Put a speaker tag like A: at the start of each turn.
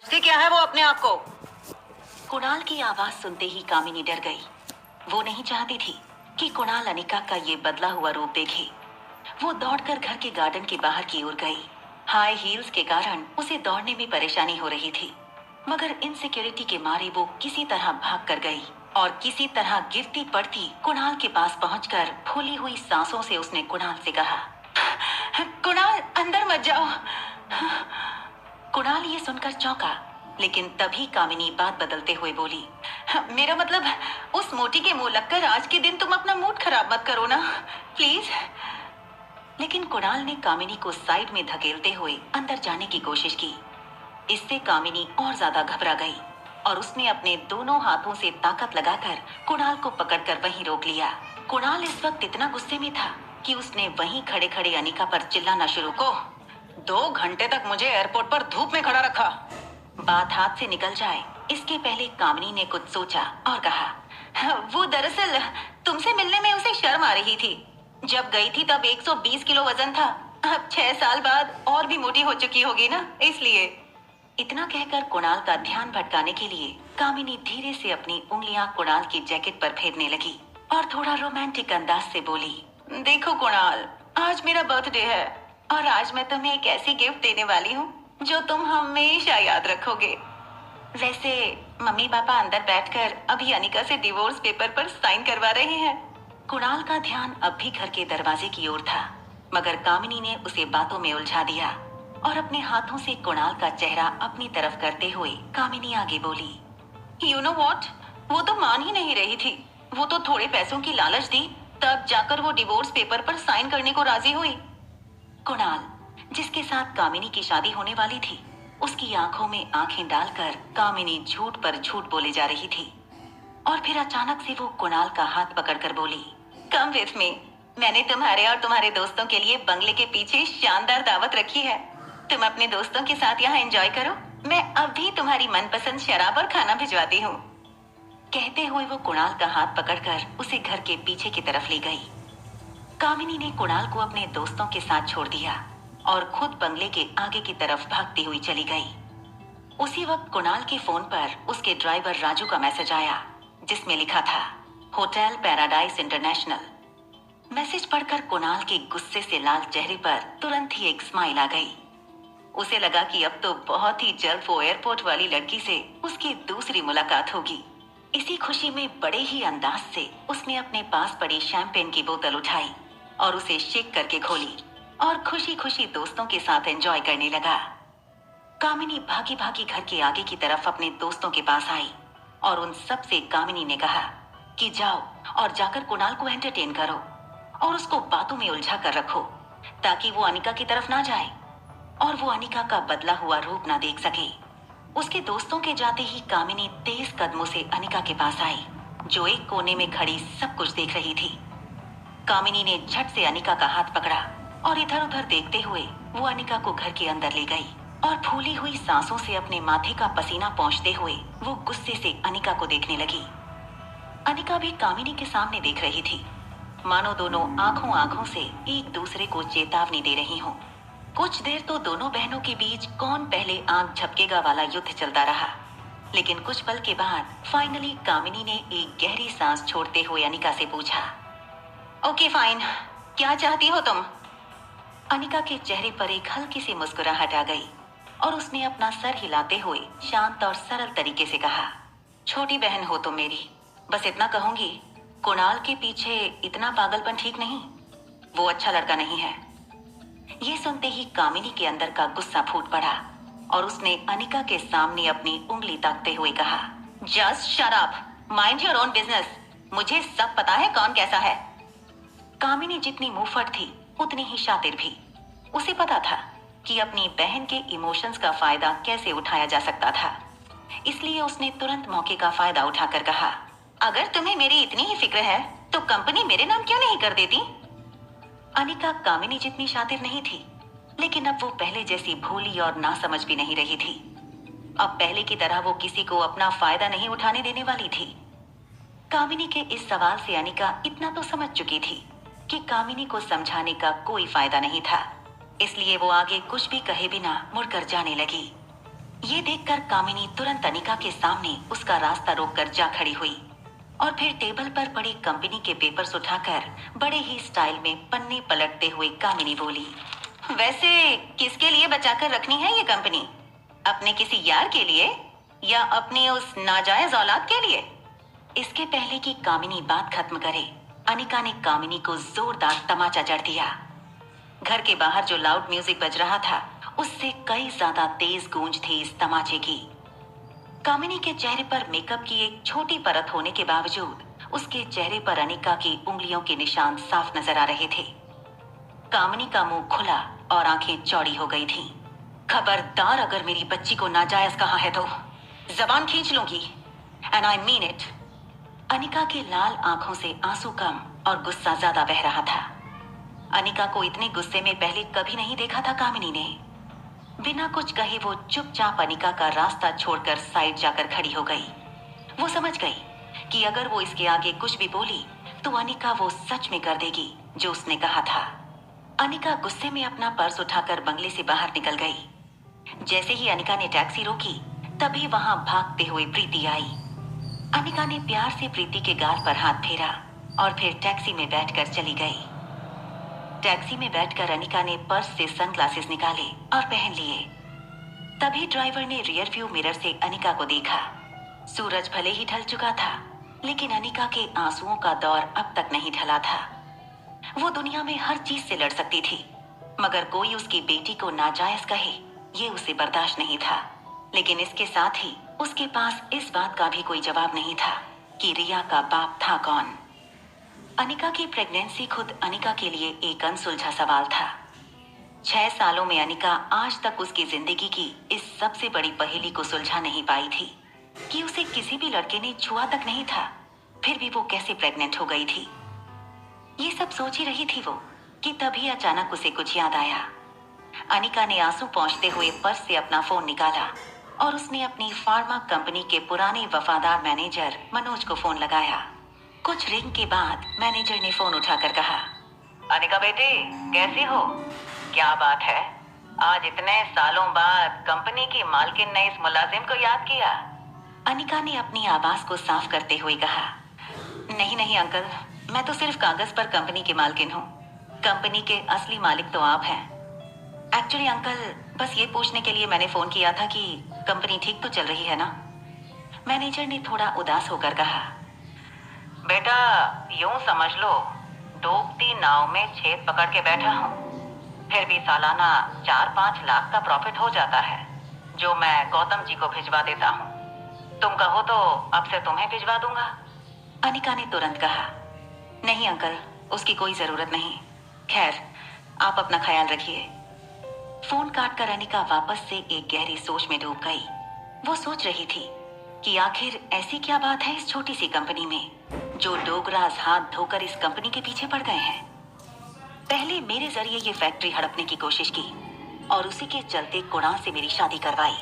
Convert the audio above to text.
A: से क्या है वो अपने आप को?
B: कुणाल की आवाज सुनते ही कामिनी डर गई। वो नहीं चाहती थी कि कुणाल अनिका का ये बदला हुआ रूप देखे। वो दौड़कर घर के गार्डन के बाहर की ओर गई। हाई हील्स के कारण उसे दौड़ने में परेशानी हो रही थी, मगर इनसिक्योरिटी के मारे वो किसी तरह भाग कर गई और किसी तरह गिरती पड़ती कुणाल के पास पहुंचकर फूली हुई सांसों से उसने कुणाल से कहा, कुणाल अंदर मत जाओ। कुणाल ये सुनकर चौंका, लेकिन तभी कामिनी बात बदलते हुए बोली, मेरा मतलब उस मोटी के मुंह लगकर आज के दिन तुम अपना मूड खराब मत करो ना, प्लीज। लेकिन कुणाल ने कामिनी को साइड में धकेलते हुए अंदर जाने की कोशिश की। इससे कामिनी और ज्यादा घबरा गई और उसने अपने दोनों हाथों से ताकत लगाकर कुणाल को पकड़कर वहीं रोक लिया। कुणाल इस वक्त इतना गुस्से में था कि उसने वहीं खड़े खड़े अनिका पर चिल्लाना शुरू को
A: 2 घंटे तक मुझे एयरपोर्ट पर धूप में खड़ा रखा।
B: बात हाथ से निकल जाए इसके पहले कामिनी ने कुछ सोचा और कहा, वो दरअसल तुमसे मिलने में उसे शर्म आ रही थी। जब गई थी तब 120 किलो वजन था, अब 6 साल बाद और भी मोटी हो चुकी होगी ना, इसलिए। इतना कहकर कुणाल का ध्यान भटकाने के लिए कामिनी धीरे से अपनी उंगलियां कुणाल की जैकेट पर फेरने लगी और थोड़ा रोमांटिक अंदाज से बोली, देखो कुणाल, आज मेरा बर्थडे है और आज मैं तुम्हें एक ऐसी गिफ्ट देने वाली हूँ जो तुम हमेशा याद रखोगे। वैसे मम्मी पापा अंदर बैठकर अभी अनिका से डिवोर्स पेपर पर साइन करवा रहे हैं। कुणाल का ध्यान अब भी घर के दरवाजे की ओर था, मगर कामिनी ने उसे बातों में उलझा दिया और अपने हाथों से कुणाल का चेहरा अपनी तरफ करते हुए कामिनी आगे बोली, यू नो वॉट, वो तो मान ही नहीं रही थी। वो तो थोड़े पैसों की लालच दी, तब जाकर वो डिवोर्स पेपर पर साइन करने को राजी हुई। कुणाल, जिसके साथ कामिनी की शादी होने वाली थी, उसकी आंखों में आंखें डालकर कामिनी झूठ पर झूठ बोले जा रही थी और फिर अचानक से वो कुणाल का हाथ पकड़कर बोली, कम विथ मी, मैंने तुम्हारे और तुम्हारे दोस्तों के लिए बंगले के पीछे शानदार दावत रखी है। तुम अपने दोस्तों के साथ यहाँ एंजॉय करो, मैं अब भी तुम्हारी मनपसंद शराब और खाना भिजवाती हूँ। कहते हुए वो कुणाल का हाथ पकड़कर उसे घर के पीछे की तरफ ले गई। कामिनी ने कुणाल को अपने दोस्तों के साथ छोड़ दिया और खुद बंगले के आगे की तरफ भागती हुई चली गई। उसी वक्त कुणाल के फोन पर उसके ड्राइवर राजू का मैसेज आया, जिसमें लिखा था, होटल पैराडाइज इंटरनेशनल। मैसेज पढ़कर कुणाल के गुस्से से लाल चेहरे पर तुरंत ही एक स्माइल आ गई। उसे लगा कि अब तो बहुत ही जल्द वो एयरपोर्ट वाली लड़की से उसकी दूसरी मुलाकात होगी। इसी खुशी में बड़े ही अंदाज से उसने अपने पास पड़ी शैंपेन की बोतल उठाई और उसे शेक करके खोली और खुशी खुशी दोस्तों के साथ एंजॉय करने लगा। कामिनी भागी भागी घर के आगे की तरफ अपने दोस्तों के पास आई और उन सब से कामिनी ने कहा कि जाओ और जाकर कुणाल को एंटरटेन करो और उसको बातों में उलझा कर रखो ताकि वो अनिका की तरफ ना जाए और वो अनिका का बदला हुआ रूप ना देख सके। उसके दोस्तों के जाते ही कामिनी तेज कदमों से अनिका के पास आई, जो एक कोने में खड़ी सब कुछ देख रही थी। कामिनी ने झट से अनिका का हाथ पकड़ा और इधर उधर देखते हुए वो अनिका को घर के अंदर ले गई और फूली हुई सांसों से अपने माथे का पसीना पोंछते हुए वो गुस्से से अनिका को देखने लगी। अनिका भी कामिनी के सामने देख रही थी, मानो दोनों आंखों आंखों से एक दूसरे को चेतावनी दे रही हों। कुछ देर तो दोनों बहनों के बीच कौन पहले आंख झपकेगा वाला युद्ध चलता रहा, लेकिन कुछ पल के बाद फाइनली कामिनी ने एक गहरी सांस छोड़ते हुए अनिका से पूछा, ओके फाइन, क्या चाहती हो तुम? अनिका के चेहरे पर एक हल्की सी मुस्कुराहट आ गई और उसने अपना सर हिलाते हुए शांत और सरल तरीके से कहा, छोटी बहन हो तुम मेरी, बस इतना कहूंगी, कुणाल के पीछे इतना पागलपन ठीक नहीं, वो अच्छा लड़का नहीं है। ये सुनते ही कामिनी के अंदर का गुस्सा फूट पड़ा और उसने अनिका के सामने अपनी उंगली ताकते हुए कहा, just shut up, mind your own business, मुझे सब पता है कौन कैसा है। कामिनी जितनी मुंहफट थी उतनी ही शातिर भी। उसे पता था कि अपनी बहन के इमोशंस का फायदा कैसे उठाया जा सकता था, इसलिए उसने तुरंत मौके का फायदा उठाकर कहा, अगर तुम्हें मेरी इतनी ही फिक्र है तो कंपनी मेरे नाम क्यों नहीं कर देती? अनिका कामिनी जितनी शातिर नहीं थी, लेकिन अब वो पहले जैसी भोली और नासमझ भी नहीं रही थी। अब पहले की तरह वो किसी को अपना फायदा नहीं उठाने देने वाली थी। कामिनी के इस सवाल से अनिका इतना तो समझ चुकी थी कि कामिनी को समझाने का कोई फायदा नहीं था, इसलिए वो आगे कुछ भी कहे बिना मुड़कर जाने लगी। ये देखकर कामिनी तुरंत अनिका के सामने उसका रास्ता रोककर जा खड़ी हुई और फिर टेबल पर पड़े कंपनी के पेपर्स उठाकर बड़े ही स्टाइल में पन्ने पलटते हुए कामिनी बोली, वैसे किसके लिए बचाकर रखनी है ये कंपनी? अपने किसी यार के लिए या अपनी उस नाजायज औलाद के लिए? इसके पहले कि कामिनी बात खत्म करे, अनिका ने कामिनी को जोरदार तमाचा जड़ दिया। घर के बाहर जो लाउड म्यूजिक बज रहा था उससे कई ज्यादा तेज गूंज थी इस तमाचे की। कामिनी के चेहरे पर मेकअप की एक छोटी परत होने के बावजूद उसके चेहरे पर अनिका की उंगलियों के निशान साफ नजर आ रहे थे। कामिनी का मुंह खुला और आंखें चौड़ी हो गई थीं। खबरदार, अगर मेरी बच्ची को नाजायज कहा है तो जबान खींच लूंगी, and I mean it. Anika के लाल आंखों से आंसू कम और गुस्सा ज्यादा बह रहा था। अनिका को इतने गुस्से में पहले कभी नहीं देखा था कामिनी ने। बिना कुछ कहे वो चुपचाप अनिका का रास्ता छोड़कर साइड जाकर खड़ी हो गई। वो समझ गई कि अगर वो इसके आगे कुछ भी बोली तो अनिका वो सच में कर देगी जो उसने कहा था। अनिका गुस्से में अपना पर्स उठाकर बंगले से बाहर निकल गई। जैसे ही अनिका ने टैक्सी रोकी तभी वहां भागते हुए प्रीति आई। अनिका ने प्यार से प्रीति के गाल पर हाथ फेरा और फिर टैक्सी में बैठकर चली गई। टैक्सी में बैठकर अनिका ने पर्स से सनग्लासेस निकाले और पहन लिए। तभी ड्राइवर ने रियर व्यू मिरर से अनिका को देखा। सूरज भले ही ढल चुका था, लेकिन अनिका के आंसुओं का दौर अब तक नहीं ढला था। वो दुनिया में हर चीज से लड़ सकती थी, मगर कोई उसकी बेटी को नाजायज कहे ये उसे बर्दाश्त नहीं था। लेकिन इसके साथ ही उसके पास इस बात का भी कोई जवाब नहीं था कि रिया का बाप था कौन। अनिका की प्रेगनेंसी खुद अनिका के लिए एक अनसुलझा सवाल था। 6 सालों में अनिका आज तक उसकी जिंदगी की इस सबसे बड़ी पहेली को सुलझा नहीं पाई थी कि उसे किसी भी लड़के ने छुआ तक नहीं था, फिर भी वो कैसे प्रेग्नेंट हो गई थी। ये सब सोच ही रही थी वो कि तभी अचानक उसे कुछ याद आया। अनिका ने आंसू पोंछते हुए पर्स से अपना फोन निकाला और उसने अपनी फार्मा कंपनी के पुराने वफादार मैनेजर मनोज को फोन लगाया। कुछ रिंग के बाद मैनेजर ने फोन उठाकर कहा,
A: अनिका बेटी, कैसी हो? क्या बात है, आज इतने सालों बाद कंपनी की मालकिन ने इस मुलाजिम को याद किया?
B: अनिका ने अपनी आवाज को साफ करते हुए कहा, नहीं नहीं अंकल, मैं तो सिर्फ कागज पर कंपनी की मालकिन हूँ। कंपनी के असली मालिक तो आप हैं। एक्चुअली अंकल, बस ये पूछने के लिए मैंने फोन किया था कि कंपनी ठीक तो चल रही है ना? मैनेजर ने थोड़ा उदास होकर कहा,
A: बेटा यूं समझ लो, डूबती नाव में छेद पकड़ के बैठा हूँ। फिर भी सालाना 4-5 लाख का प्रॉफिट हो जाता है, जो मैं गौतम जी को भिजवा देता हूँ। तुम कहो तो अब से तुम्हें भिजवा दूंगा।
B: अनिका ने तुरंत कहा, नहीं अंकल, उसकी कोई जरूरत नहीं। खैर, आप अपना ख्याल रखिए। फोन काटकर अनिका वापस से एक गहरी सोच में डूब गई। वो सोच रही थी कि आखिर ऐसी क्या बात है इस छोटी सी कंपनी में जो डोगराज हाथ धोकर इस कंपनी के पीछे पड़ गए हैं। पहले मेरे जरिए ये फैक्ट्री हड़पने की कोशिश की और उसी के चलते कुणाल से मेरी शादी करवाई।